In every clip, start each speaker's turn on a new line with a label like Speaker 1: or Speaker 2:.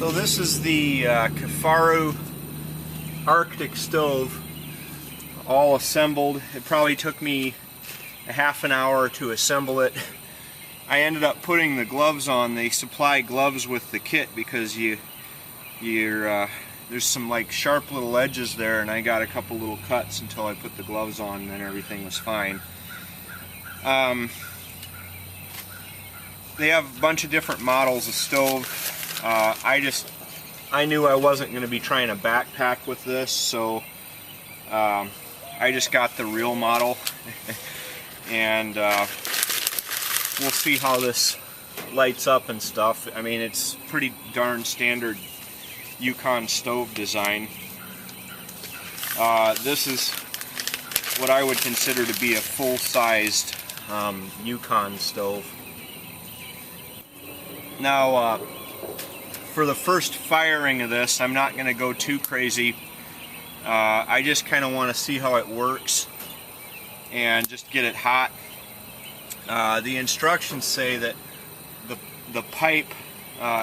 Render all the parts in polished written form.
Speaker 1: So this is the Kifaru Arctic Stove, all assembled. It probably took me a half an hour to assemble it. I ended up putting the gloves on. They supply gloves with the kit because there's some like sharp little edges there, and I got a couple little cuts until I put the gloves on, and then everything was fine. They have a bunch of different models of stove. I knew I wasn't going to be trying to backpack with this, so I just got the real model, and we'll see how this lights up and stuff. I mean, it's pretty darn standard Yukon stove design. This is what I would consider to be a full-sized Yukon stove. Now, for the first firing of this, I'm not going to go too crazy. I just kind of want to see how it works and just get it hot. The instructions say that the pipe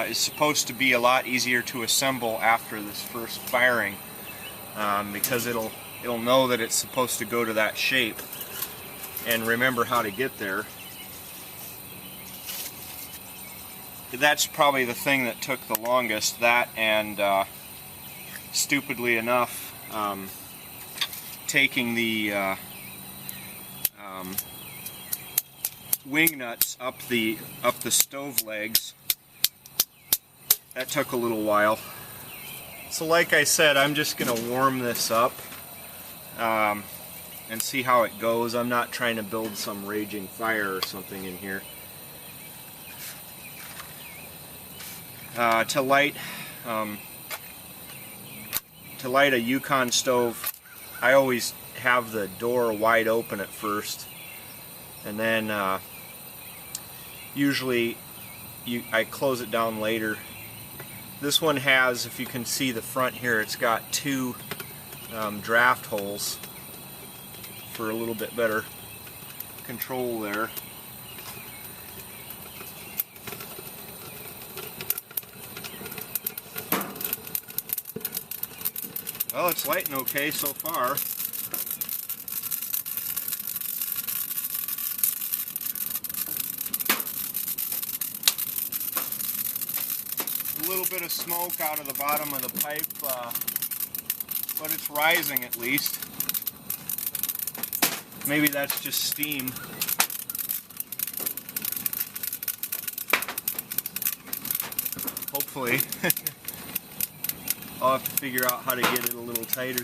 Speaker 1: is supposed to be a lot easier to assemble after this first firing, because it'll know that it's supposed to go to that shape and remember how to get there. That's probably the thing that took the longest, that and stupidly enough, taking the wing nuts up the stove legs. That took a little while. So like I said, I'm just going to warm this up and see how it goes. I'm not trying to build some raging fire or something in here. To light a Yukon stove, I always have the door wide open at first, and then usually I close it down later. This one has, if you can see the front here, it's got two draft holes for a little bit better control there. Well, it's lighting okay so far. A little bit of smoke out of the bottom of the pipe, but it's rising at least. Maybe that's just steam. Hopefully. I'll have to figure out how to get it a little tighter.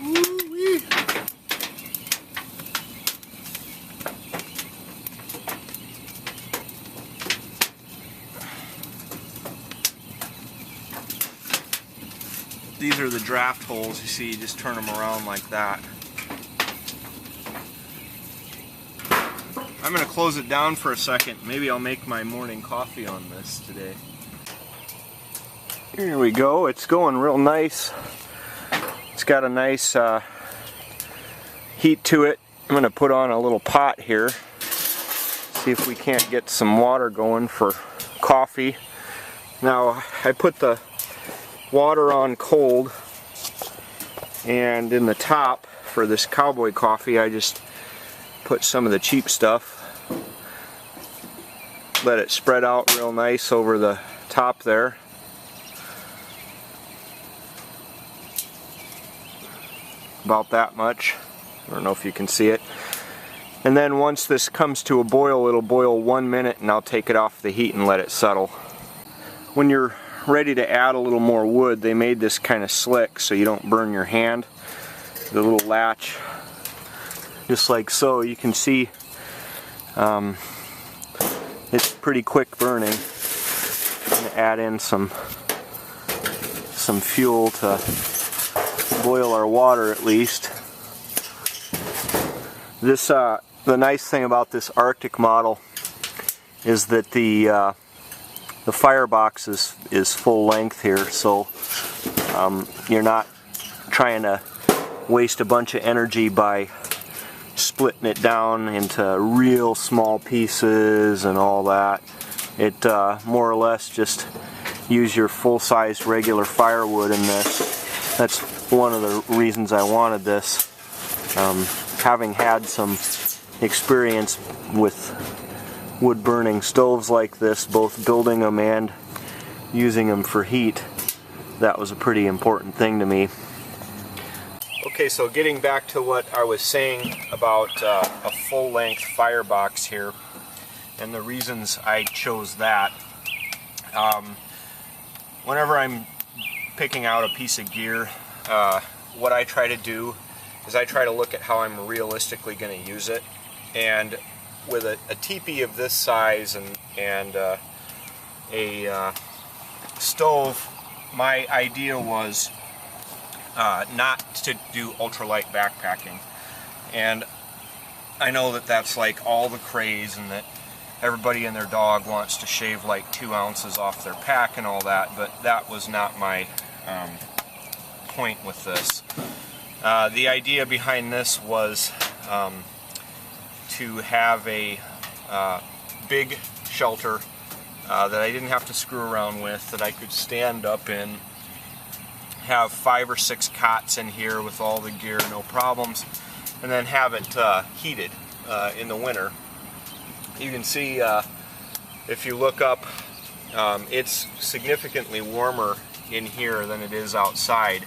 Speaker 1: Woo-wee. These are the draft holes. You see, you just turn them around like that. I'm going to close it down for a second. Maybe I'll make my morning coffee on this today. Here we go. It's going real nice. It's got a nice heat to it. I'm going to put on a little pot here. See if we can't get some water going for coffee. Now, I put the water on cold, and in the top for this cowboy coffee, I just put some of the cheap stuff. Let it spread out real nice over the top there. About that much. I don't know if you can see it. And then once this comes to a boil, it'll boil 1 minute, and I'll take it off the heat and let it settle. When you're ready to add a little more wood, they made this kind of slick so you don't burn your hand. The little latch, just like so. You can see it's pretty quick burning. I'm going to add in some fuel to boil our water at least. This the nice thing about this Arctic model is that the firebox is full length here, so you're not trying to waste a bunch of energy by splitting it down into real small pieces and all that. It more or less just use your full-size regular firewood in this. That's one of the reasons I wanted this. Having had some experience with wood burning stoves like this, both building them and using them for heat, that was a pretty important thing to me. Okay, so getting back to what I was saying about a full-length firebox here and the reasons I chose that. Whenever I'm picking out a piece of gear, what I try to do is I try to look at how I'm realistically going to use it. And with a tipi of this size and a stove, my idea was not to do ultralight backpacking. And I know that that's like all the craze and that everybody and their dog wants to shave like 2 ounces off their pack and all that, but that was not my point with this. The idea behind this was to have a big shelter that I didn't have to screw around with, that I could stand up in, have 5 or 6 cots in here with all the gear, no problems, and then have it heated in the winter. You can see if you look up, it's significantly warmer in here than it is outside.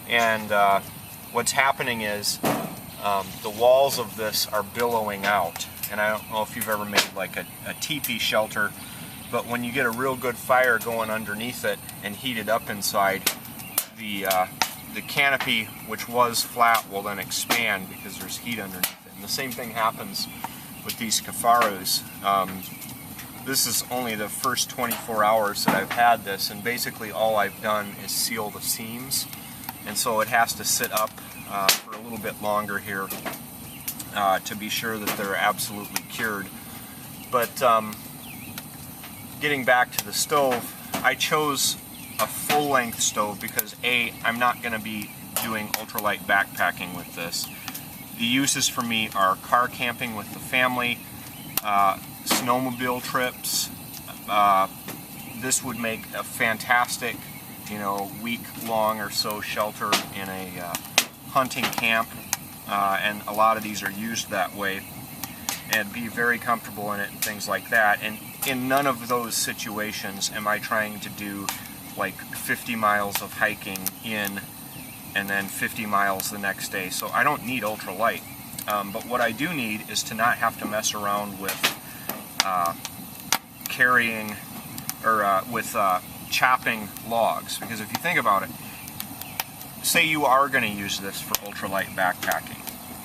Speaker 1: And what's happening is the walls of this are billowing out. And I don't know if you've ever made like a teepee shelter, but when you get a real good fire going underneath it and heat it up inside, the canopy, which was flat, will then expand because there's heat underneath it. And the same thing happens with these Kifarus. This is only the first 24 hours that I've had this, and basically all I've done is seal the seams, and so it has to sit up for a little bit longer here to be sure that they're absolutely cured. But getting back to the stove, I chose a full-length stove because A, I'm not going to be doing ultralight backpacking with this. The uses for me are car camping with the family, snowmobile trips. This would make a fantastic, week-long or so shelter in a hunting camp, and a lot of these are used that way, and be very comfortable in it and things like that. And in none of those situations am I trying to do like 50 miles of hiking in and then 50 miles the next day. So I don't need ultralight. But what I do need is to not have to mess around with carrying or with chopping logs. Because if you think about it, say you are going to use this for ultralight backpacking.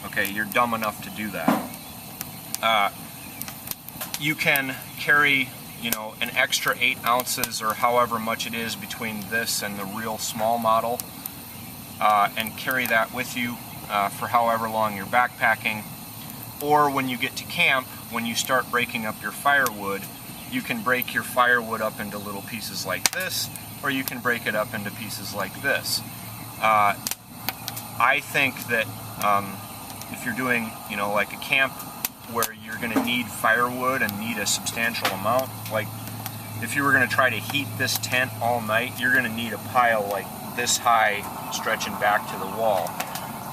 Speaker 1: Okay, you're dumb enough to do that. You can carry, an extra 8 ounces or however much it is between this and the real small model, and carry that with you for however long you're backpacking. Or when you get to camp, when you start breaking up your firewood, you can break your firewood up into little pieces like this, or you can break it up into pieces like this. I think that if you're doing, like a camp where you're going to need firewood and need a substantial amount, like if you were going to try to heat this tent all night, you're going to need a pile like this high stretching back to the wall.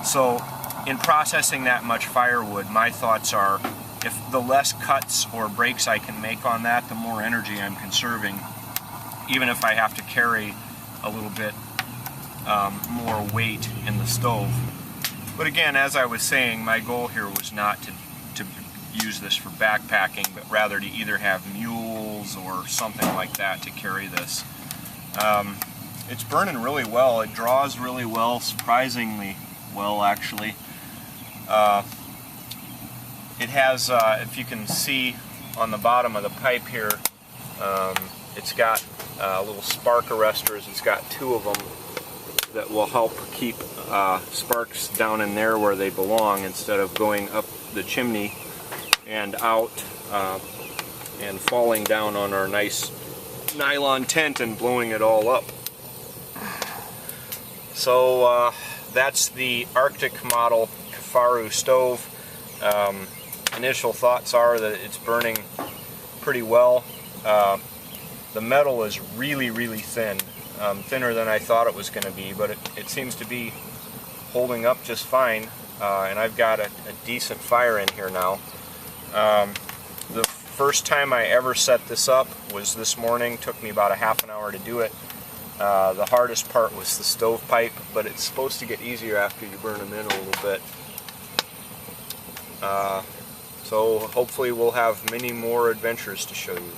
Speaker 1: So in processing that much firewood, my thoughts are, if the less cuts or breaks I can make on that, the more energy I'm conserving, even if I have to carry a little bit more weight in the stove. But again, as I was saying, my goal here was not to use this for backpacking, but rather to either have mules or something like that to carry this. It's burning really well. It draws really well, surprisingly well actually. It has, if you can see on the bottom of the pipe here, it's got little spark arresters. It's got 2 of them that will help keep sparks down in there where they belong, instead of going up the chimney and out and falling down on our nice nylon tent and blowing it all up. So that's the Arctic model Kifaru stove. Initial thoughts are that it's burning pretty well. The metal is really, really thin, thinner than I thought it was going to be, but it seems to be holding up just fine, and I've got a decent fire in here now. The first time I ever set this up was this morning. Took me about a half an hour to do it. The hardest part was the stovepipe, but it's supposed to get easier after you burn them in a little bit. So hopefully we'll have many more adventures to show you.